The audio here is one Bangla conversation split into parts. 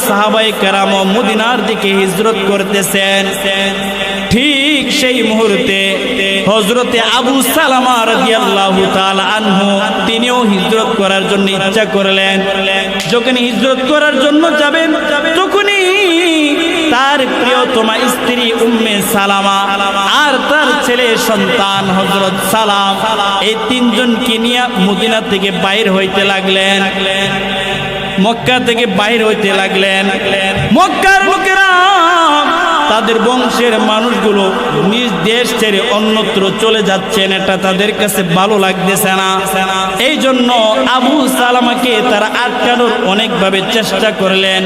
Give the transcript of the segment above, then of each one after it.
সাহাবায়ে কেরাম মদিনার দিকে হিজরত করতেছেন। ঠিক সেই মুহূর্তে হযরতে আবু সালামা রাদিয়াল্লাহু তাআলা আনহু তিনিও হিজরত করার জন্য ইচ্ছা করলেন। যখন হিজরত করার জন্য যাবেন তখনই তার প্রিয়তমা স্ত্রী উম্মে সালামা আর তার ছেলে সন্তান হযরত সালাম এই তিনজনকে নিয়ে মদিনা থেকে বাইর হইতে লাগলেন, মক্কা থেকে বাইর হইতে লাগলেন। মক্কার লোকেরা তাদের বংশের মানুষগুলো নিজ দেশ ছেড়ে অন্যত্র চলে যাচ্ছেন, এটা তাদের কাছে ভালো লাগতেছে না। এই জন্য আবু সালামাকে তারা আটকানোর অনেকভাবে চেষ্টা করলেন,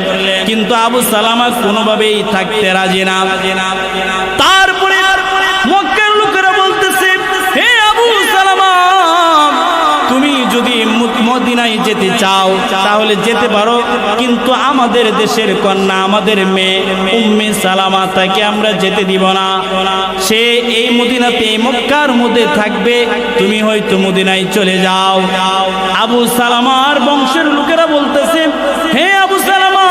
কিন্তু আবু সালামা কোনোভাবেই থাকতে রাজি না। তারপরে মক্কার লোকেরা বলতেছে, হে আবু সালামা, তুমি যদি মদিনায় যেতে চাও তাহলে যেতে পারো, কিন্তু আমাদের দেশের কন্যা, আমাদের মেয়ে উম্মে সালামা, তাকে আমরা যেতে দিব না। সে এই মদিনাতে মক্কার মধ্যে থাকবে, তুমি হয়তো মদিনায় চলে যাও। আবু সালামার বংশের লোকেরা বলতেছে, হে আবু সালামা,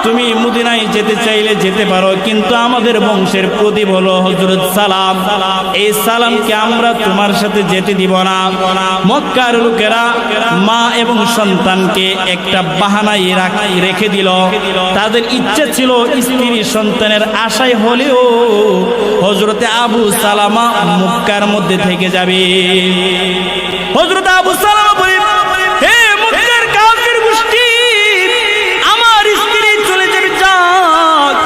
তুমি মদিনায় যেতে চাইলে যেতে পারো, কিন্তু আমাদের বংশের প্রদীপ হলো হযরত সালাম, এই সালামকে আমরা তোমার সাথে যেতে দিব না। মক্কার লোকেরা মা এবং সন্তানকে একটা বাহানায় রেখে দিল। তাদের ইচ্ছে ছিল স্ত্রী সন্তানের আশায় হলেও হযরতে আবু সালামা মক্কার মধ্যে থেকে যাবে। হযরত আবু সালামা বলে, হে মক্কার কাফির গোষ্ঠী, আমার স্ত্রী চলে যাবে, যাক,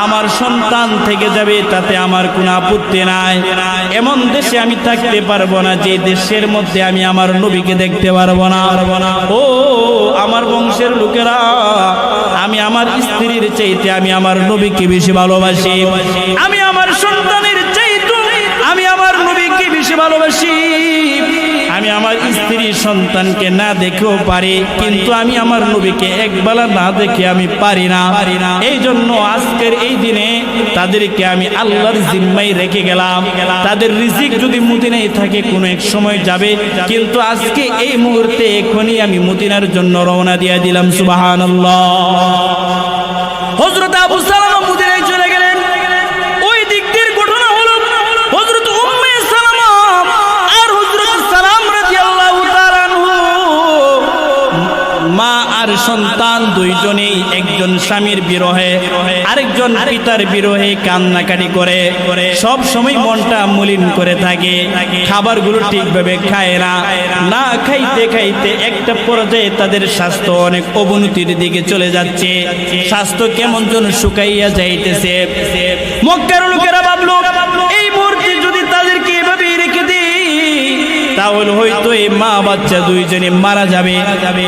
আমার সন্তান থেকে যাবে, তাতে আমার কোনো আপত্তি নাই। এমন দেশে আমি থাকতে পারবো না যে দেশের মধ্যে আমি আমার নবীকে দেখতে পারবো না। ও আমার বংশের লোকেরা, আমি আমার স্ত্রীর চাইতে আমি আমার নবীকে বেশি ভালোবাসি, আমি আমার সন্তানের চাইতে আমি আমার নবীকে বেশি ভালোবাসি। আমি আমার স্ত্রী সন্তানকে না দেখেও পারি, কিন্তু আমি আমার নবীকে একবেলা না দেখে আমি পারি না। এই জন্য আজকের এই দিনে তাদেরকে আমি আল্লাহর জিম্মায় রেখে গেলাম। তাদের রিজিক যদি মদিনায় থাকে কোনো এক সময় যাবে, কিন্তু আজকে এই মুহূর্তে এখনই আমি মদিনার জন্য রওনা দিয়ে দিলাম। সুবহানাল্লাহ। হযরত আবু সালামা মদিনায় চলে গেলেন। ওই দিক দিয়ে ঘটনা হলো হযরত উম্মে সালামা আর হযরত সালাম রাদিয়াল্লাহু তাআলা আনহু, মা আর সন্তান দুইজনেই একজন স্বামীর বিরহে আরেকজন পিতার বিরহে কান্নাকাটি করে, সব সময় মনটা মলিন করে থাকে, খাবারগুলো ঠিকভাবে খায় না। না খাইতে খাইতে একটা পর্যায়ে তাদের স্বাস্থ্য অনেক অবনতির দিকে চলে যাচ্ছে, স্বাস্থ্য কেমন যেন শুকাইয়া যাইতেছে। মক্কার লোকেরা ভাবলো, এই মুহূর্তে যদি তাদেরকে এভাবে রেখে দিই তাহলে হয়তো এই মা বাচ্চা দুইজনে মারা যাবে।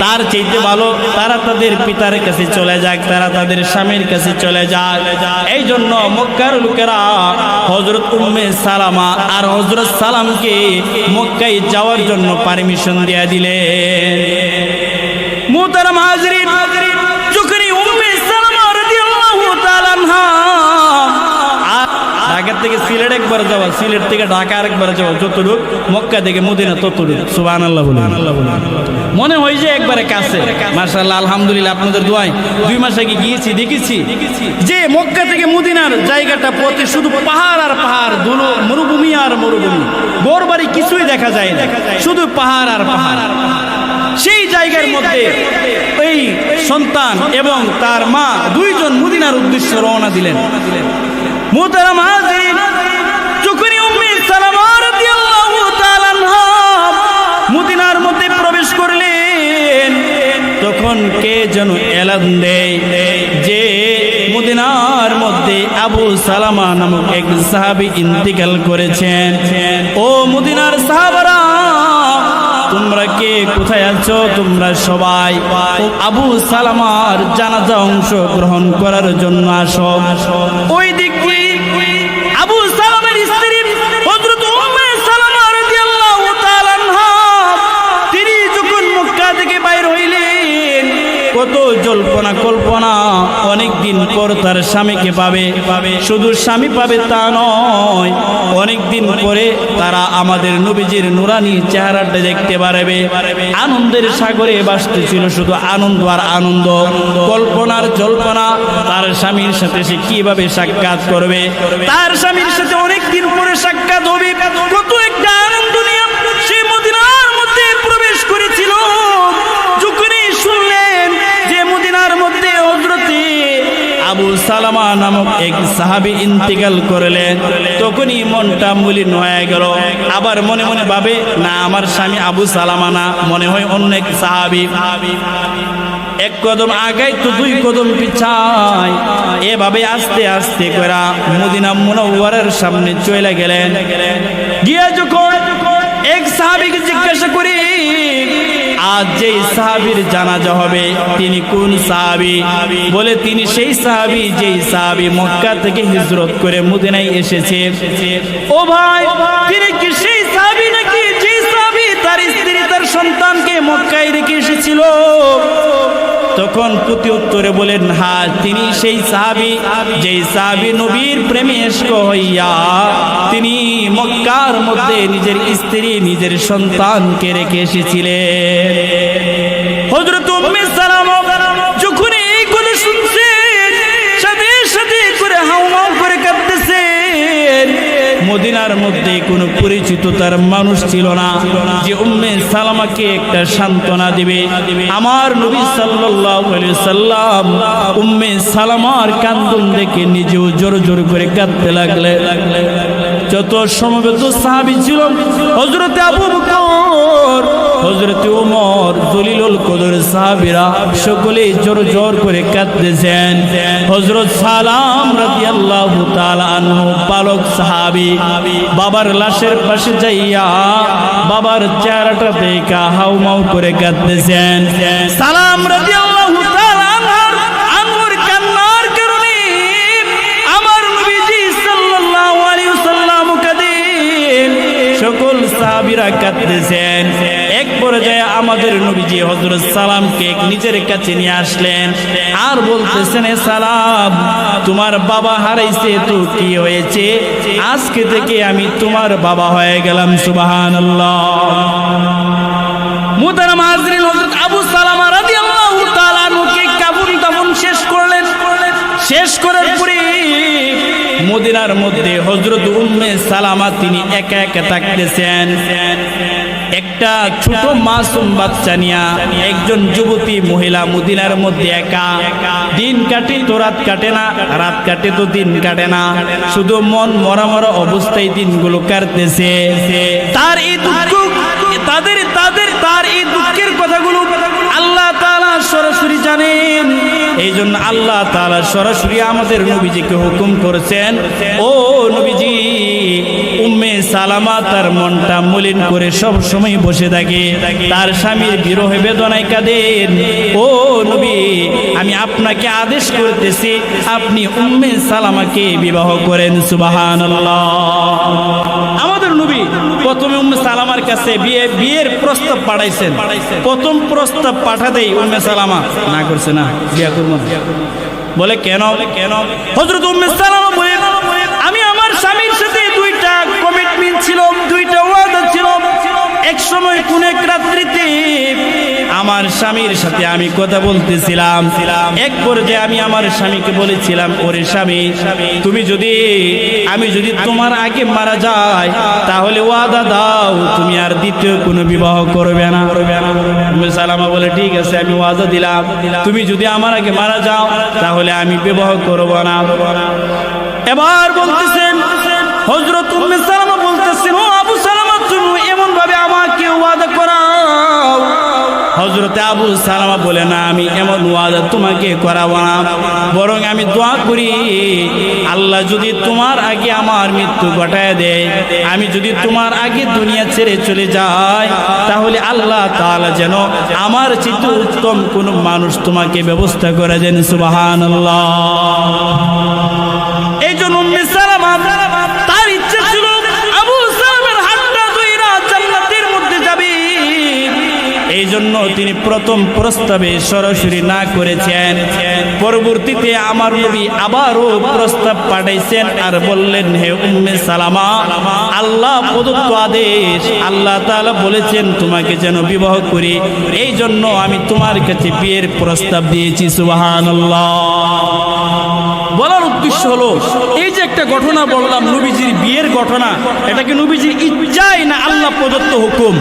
তার চাইতে ভালো তারা তাদের পিতার কাছে চলে যাক, তারা তাদের স্বামীর কাছে চলে যাক। এই জন্য মক্কার লোকেরা হযরত উম্মে সালামা আর হযরত সালামকে মক্কায় যাওয়ার জন্য পারমিশন দিয়ে দিলেন। মুহতারাম হাজিরিন, যখনই উম্মে সালামা রাদিয়াল্লাহু তাআলা আনহা ঢাকা থেকে সিলেট একবার যাওয়া, সিলেট থেকে ঢাকা আরেকবার যাওয়া, যতটুক মক্কা থেকে মদিনা ততটুক, সুবহানাল্লাহ বলুন। মনে হয় যে একবারে কাছে। মাশাআল্লাহ, আলহামদুলিল্লাহ, আপনাদের দোয়ায় 2 মাস আগে গিয়েছি, দেখেছি যে মক্কা থেকে মদিনার জায়গাটা পথে শুধু পাহাড় আর পাহাড়, ধুলো, মরুভূমি আর মরুভূমি, ঘরবাড়ি কিছুই দেখা যায় না, শুধু পাহাড় আর পাহাড়। সেই জায়গার মধ্যে এই সন্তান এবং তার মা দুইজন মদিনার উদ্দেশ্যে রওনা দিলেন। মুহতারাম হাজিরিন, যখনই উম্মে সালামা রাদিয়াল্লাহু তাআলা আনহা মদিনার মধ্যে প্রবেশ করলেন, তখন কে যেন এলান দেয় যে মদিনার মধ্যে আবু সালামা নামক এক সাহাবী ইন্তিকাল করেছেন। ও মদিনার সাহাবারা, তোমরা কে কোথায় আছো? তোমরা সবাই আবু সালামার জানাজা অংশ গ্রহণ করার জন্য আসো। ওই দিক আবু সালামের স্ত্রী হযরত উম্মে সালামা রাদিয়াল্লাহু তাআলা আনহা, তিনি যখন মক্কা থেকে বাইর হইলেন, কত জল্পনা কল্পনা অনেক দিন পর তার স্বামীকে পাবে। শুধু স্বামী পাবে তা নয়, অনেকদিন পরে তারা আমাদের নবীজির নুরানি চেহারাটা দেখতে পারবে। আনন্দের সাগরে ভাসতেছিল, শুধু আনন্দ আর আনন্দ, কল্পনার জল্পনা। তার স্বামীর সাথে সে কিভাবে সাক্ষাৎ করবে, তার স্বামীর সাথে অনেকদিন পরে সাক্ষাৎ হবে। কত একটা আনন্দ নিয়ে সে মদিনার মধ্যে প্রবেশ করেছিল। যখনই শুনলেন যে মদিনার মধ্যে হযরতে আবু সালামা নামক এক সাহাবী ইন্তেকাল করলেন, তখনই মনটা মলিন হয়ে গেল। আবার মনে মনে ভাবে, না আমার স্বামী আবু সালামা না, মনে হয় অন্য এক সাহাবী। এক কদম আগাই তো দুই কদম পিছায়, এভাবে আস্তে আস্তে করে মদিনা মুনাওয়ারার সামনে চলে গেলেন। গিয়ে যখন এক সাহাবীকে জিজ্ঞাসা করি, আজ যেই সাহাবীর জানাজা হবে তিনি কোন সাহাবী? বলে তিনি সেই সাহাবী যেই সাহাবী মক্কা থেকে হিজরত করে মদিনায় এসেছে। ও ভাই, তিনি কি সেই সাহাবী নাকি যেই সাহাবী তার স্ত্রী তার সন্তানকে মক্কায় রেখে এসেছিল? তখন প্রতি উত্তরে বলেন, হ্যাঁ তিনি সেই সাহাবী যেই সাহাবী নবীর প্রেমে ইশক হইয়া তিনি মক্কার মধ্যে নিজের স্ত্রী নিজের সন্তানকে রেখে এসেছিলেন। হযরত উম্মে সালামা যখন এই কথা শুনছেন, সাথে সাথে করে হাউমাউ করে কাঁদতেছেন। মদিনার মধ্যে কোনো পরিচিত তার মানুষ ছিল না যে উম্মে সালামাকে একটা সান্ত্বনা দিবে। আমার নবী সাল্লাল্লাহু আলাইহি সাল্লাম উম্মে সালামার কান্দন দেখে নিজেও জোর জোর করে কাঁদতে লাগলেন। যত সমবেত সাহাবী ছিল, হযরত আবু বকর, হযরত ওমর, জলিলুল কদর সাহাবীরা সকলে জোর জোর করে কাঁদতেছেন। হযরত সালাম রাদিয়াল্লাহু তাআলা আনহু পালক সাহাবী বাবার লাশের পাশে যাইয়া বাবার চেহারাটা দেখা হাউমাউ করে কাঁদতেছেন। সালাম রাদিয়াল্লাহু তাআলা আনহুর কান্নার কারণে আমার নবীজি সাল্লাল্লাহু আলাইহি ওয়াসাল্লাম কাঁদেন, সকল সাহাবীরা কাঁদতেছেন। এক পর্যায়ে আমাদের নবীজি হযরত সালামকে নিজের কাছে নিয়ে আসলেন আর বলতেছেন, সালাম তোমার বাবা হারাইছে তো কি হয়েছে, আজকে থেকে আমি তোমার বাবা হয়ে গেলাম। সুবহানাল্লাহ। মুহতারাম হাজরিন, হযরত আবু সালামা রাদিয়াল্লাহু তাআলা আনহুকে কাফন দাফন শেষ করলেন। শেষ করার পরে মদিনার মধ্যে হযরত উম্মে সালামা তিনি একা একা থাকতেছেন। একটা ছোট মাসুম বাচ্চা নিয়া একজন যুবতী মহিলা মদিনার মধ্যে একা। দিন কাটে তো রাত কাটে না, রাত কাটে তো দিন কাটে না, শুধু মন মরা মরা অবস্থায় দিনগুলো কাটতেছে। তার এই দুঃখ, তার এই দুঃখের কথাগুলো আল্লাহ তাআলা সরাসরি জানেন। এই জন্য আল্লাহ তাআলা সরাসরি আমাদের নবীজিকে হুকুম করেছেন, ও নবীজি, উম্মে সালামা তার মনটা মলিন করে সব সময় বসে থাকে, তার স্বামীর বিরহে বেদনায় কাঁদেন। ও নবী, আমি আপনাকে আদেশ করতেছি আপনি উম্মে সালামাকে বিবাহ করেন। সুবহানাল্লাহ। আমাদের নবী প্রথমে উম্মে সালামার কাছে বিয়ের প্রস্তাব পাঠাইছেন। প্রথম প্রস্তাব পাঠাতেই উম্মে সালামা না করছে, না বিয়ে করব না। বলে কেন? হযরত উম্মে সালামা বলে, আমি আমার স্বামীর সাথে দুইটা কমিটমেন্ট ছিল, দুইটা ওয়াদা ছিল। এক সময় কোন এক রাত্রিতে আমার স্বামীর সাথে আমি কথা বলতেছিলাম। এক পর্যায়ে আমি আমার স্বামীকে বলেছিলাম, ওরে স্বামী, আমি যদি তোমার আগে মারা যাই তাহলে ওয়াদা দাও তুমি আর দ্বিতীয় কোনো বিবাহ করবে না। উম্মে সালামা বলে, ঠিক আছে আমি ওয়াদা দিলাম, তুমি যদি আমার আগে মারা যাও তাহলে আমি বিবাহ করব না। এবার বলতেছেন হযরত উম্মে সালামা বলতেছেন, ও আবু সালামা, তুমি এমন ভাবে আমাকে ওয়াদা করাও। হযরত আবু সালামা বলে, না আমি এমন ওয়াদা তোমাকে করাবো না, বরং আমি দোয়া করি আল্লাহ যদি তোমার আগে আমার মৃত্যু ঘটায় দেয়, আমি যদি তোমার আগে দুনিয়া ছেড়ে চলে যাই, তাহলে আল্লাহ তাআলা যেন আমার চেয়ে উত্তম কোন মানুষ তোমাকে ব্যবস্থা করে দেন। সুবহানাল্লাহ। এই জন্য উম্মে সালামা তার ইচ্ছা ছিল আবু সালামের হাতটা ধইরা জান্নাতের মধ্যে যাবে। এই জন্য তিনি প্রথম প্রস্তাবে সরাসরি না করেছেন। পরবর্তীতে আমার নবী আবারও প্রস্তাব পাঠাইছেন আর বললেন, হে উম্মে সালামা, আল্লাহ প্রদত্ত আদেশ, আল্লাহ তাআলা বলেছেন তোমাকে যেন বিবাহ করি, এই জন্য আমি তোমার কাছে বিয়ের প্রস্তাব দিয়েছি। সুবহানাল্লাহ। বলার উদ্দেশ্য হলো, এই যে একটা ঘটনা বললাম নবীজির বিয়ের ঘটনা, এটা কি নবীজির ইচ্ছাই না আল্লাহ প্রদত্ত হুকুম?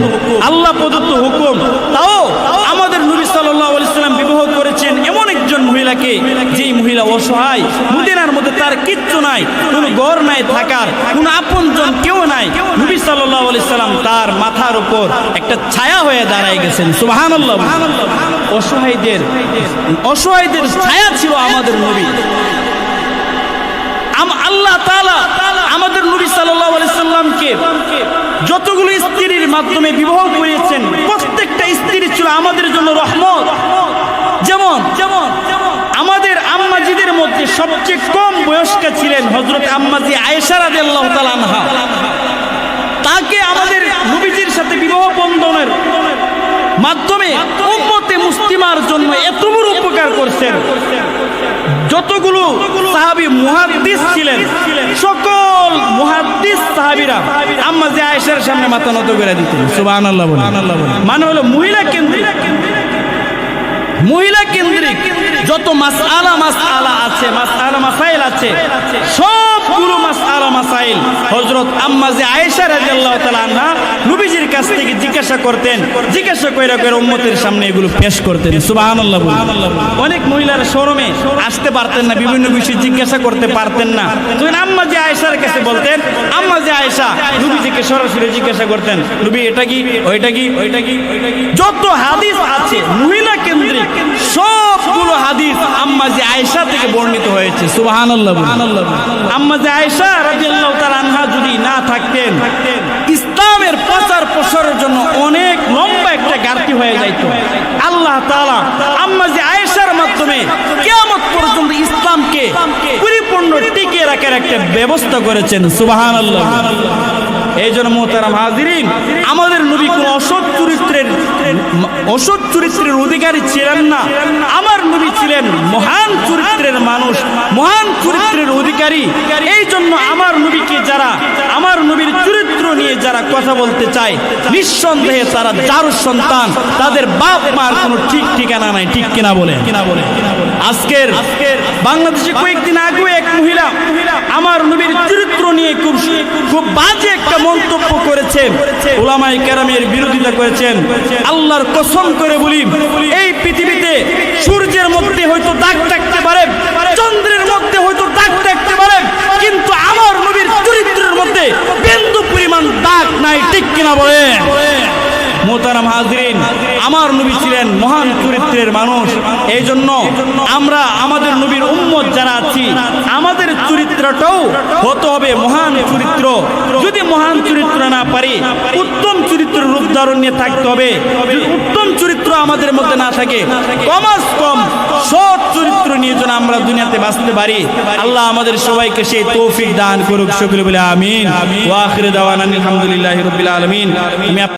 আল্লাহ প্রদত্ত হুকুম। তাও আমাদের নবী সাল্লাল্লাহু আলাইহি সাল্লাম বিবাহ করেছেন এমন একজন মহিলাকে, যেই মহিলা অসহায়, মদিনার মধ্যে তার কিচ্ছু নাই, কোনো ঘর নাই থাকার, কোনো আপনজন কেউ নাই। নবী সাল্লাল্লাহু আলাইহি সাল্লাম তার মাথার উপর একটা ছায়া হয়ে দাঁড়ায় গেছেন। সুবহানাল্লাহ। অসহায়দের ছায়া ছিল আমাদের নবী। আল্লাহ তাআলা আমাদের নবী সাল্লাল্লাহু আলাইহি সাল্লামকে যতগুলো স্ত্রীর মাধ্যমে বিবাহ করেছেন, প্রত্যেকটা স্ত্রী ছিল আমাদের জন্য রহমত। যেমন আমাদের আম্মাজিদের মধ্যে সবচেয়ে কম বয়স্কা ছিলেন হযরত আম্মাজি আয়েশা রাদিয়াল্লাহু তাআলা আনহা। তাকে আমাদের নবীজির সাথে বিবাহ বন্ধনের মাধ্যমে উম্মতে মুসলিমার জন্য এত বড় উপকার করছেন। যতগুলো সাহাবী মুহাদ্দিস ছিলেন, সকল মুহাদ্দিস সাহাবীরা আম্মাজি আয়েশার সামনে মাথা নত করে দিতেন। সুবহানাল্লাহ। মানে হলো মহিলা কেন্দ্রিক যত মাসআলা আছে, মাসাইল আছে, সবগুলো মাসাইল হযরত আম্মাজি আয়েশা রাদিয়াল্লাহু তাআলা আনহা নবীজির কাছ থেকে জিজ্ঞাসা করে উম্মতের সামনে এগুলো পেশ করতেন। সুবহানাল্লাহ। অনেক মহিলারা শরমে আসতে পারতেন না, বিভিন্ন বিষয় জিজ্ঞাসা করতে পারতেন না, তখন আম্মাজি আয়েশার কাছে বলতেন। আম্মাজি আয়েশা নবীজিকে সরাসরি জিজ্ঞাসা করতেন, নবী এটা কি, ওইটা কি। যত হাদিস আছে মহিলা কেন্দ্রিক, সবগুলো হাদিস আম্মাজি আয়েশা থেকে বর্ণিত হয়েছে। সুবহানাল্লাহ। আম্মাজি আয়েশা রাদিয়াল্লাহু তাআলা আনহা যদি না থাকতেন, ইসলামের প্রচার প্রসারের জন্য অনেক লম্বা একটা ঘাটতি হয়ে যাইত। আল্লাহ তাআলা আম্মাজি আয়েশার মাধ্যমে কিয়ামত পর্যন্ত ইসলামকে পরিপূর্ণ টিকিয়ে রাখার একটা ব্যবস্থা করেছেন। সুবহানাল্লাহ। এই জন্য মুহতারাম হাজিরিন, আমাদের নবী কোন অসৎ চরিত্রের অধিকারী ছিলেন না। আমার নবী ছিলেন মহান চরিত্রের মানুষ, মহান চরিত্রের অধিকারী। এই জন্য আমার নবীকে আমার নবীর চরিত্র নিয়ে যারা কথা বলতে চায়, নিঃসন্দেহে তারা যার সন্তান, তাদের বাপ মার কোনো ঠিক ঠিকানা নাই। ঠিক কিনা বলে? আজকের বাংলাদেশে কয়েকদিন আগে এক মহিলা আমার নবীর চরিত্র নিয়ে খুব বাজে একটা মন্তব্য করেছেন, উলামায়ে কেরামের বিরোধিতা করেছেন। আল্লাহর কসম করে বলি, এই পৃথিবীতে সূর্যের মধ্যে হয়তো দাগ থাকতে পারে, চন্দ্রের মধ্যে হয়তো দাগ থাকতে পারে, কিন্তু আমার নবীর চরিত্রের মধ্যে বিন্দু পরিমাণ দাগ নাই। ঠিক কিনা বলেন? মুহতারাম হাজিরিন, আমার নবী ছিলেন মহান চরিত্রের মানুষ। এই জন্য আমরা আমাদের নবীর উম্মত যারা আছি, আমাদের চরিত্রটাও হতে হবে মহান চরিত্র। যদি মহান চরিত্র না পারি, উত্তম চরিত্রের রূপ ধারণ নিয়ে থাকতে হবে। যদি উত্তম চরিত্র আমাদের মধ্যে না থাকে, কমাস কম সৎ চরিত্র নিয়ে যেন আমরা দুনিয়াতে বাঁচতে পারি। আল্লাহ আমাদের সবাইকে সেই তৌফিক দান করুক। সকলে বলে আমিন। ওয়া আখিরু দাওয়ানা আলহামদুলিল্লাহি রাব্বিল আলামিন।